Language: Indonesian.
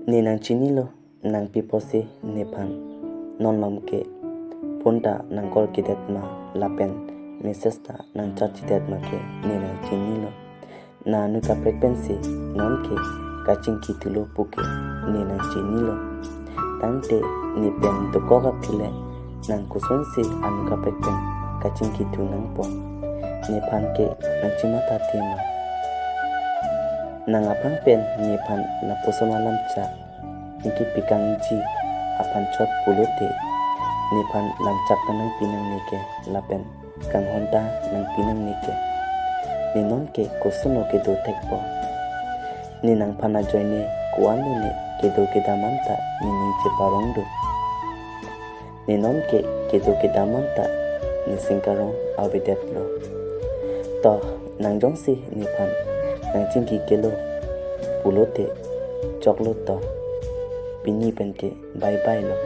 Ni nang chini lo nang piposi nepan non lom ke punta nang gol kidet ma lapen mesesta nang chachi det ma ke ni nang chini lo na nuka frequency non ke kaching kitulo puke ni nang chini lo tante ni pen to koga pile nang kusonsi anuka pekpen kaching kitu nang po ni pan ke nang chimata tema nang apang pen ni pan na poso malam cha niki pikang ji apan chot pulote ni pan lam chak nang pinang nike lapen kang honta nang pinang nike ni non ke kosuno ke do tekpo ni nang pana joine kuano ne ke do ke damanta ni che parongdo ni non ke do ke damanta ni singkarong abidet lo to nang jongsi ni pan nang chingki kelo pulote chocolate to pini penke bye bye lo